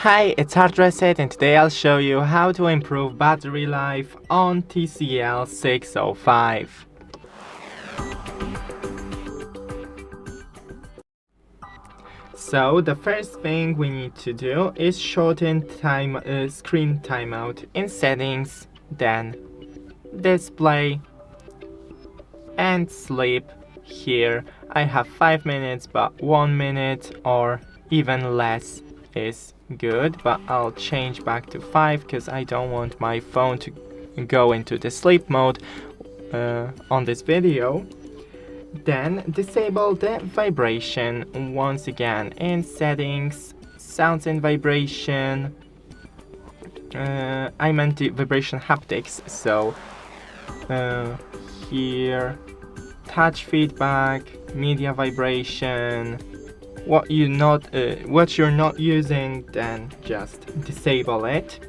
Hi, it's Hardreset and today I'll show you how to improve battery life on TCL 605. So the first thing we need to do is shorten screen timeout in settings, then display and sleep. Here I have 5 minutes, but 1 minute or even less is good, but I'll change back to 5 because I don't want my phone to go into the sleep mode on this video. Then disable the vibration once again in settings, sounds and vibration. I meant the vibration haptics, so here touch feedback, media vibration. What you're not using, then just disable it.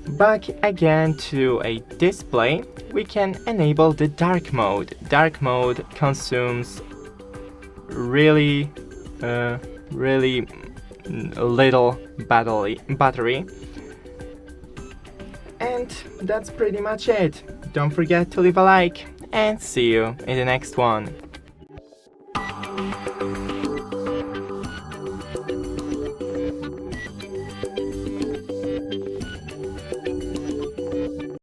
Back again to a display, we can enable the dark mode. Dark mode consumes really little battery. And that's pretty much it. Don't forget to leave a like and see you in the next one.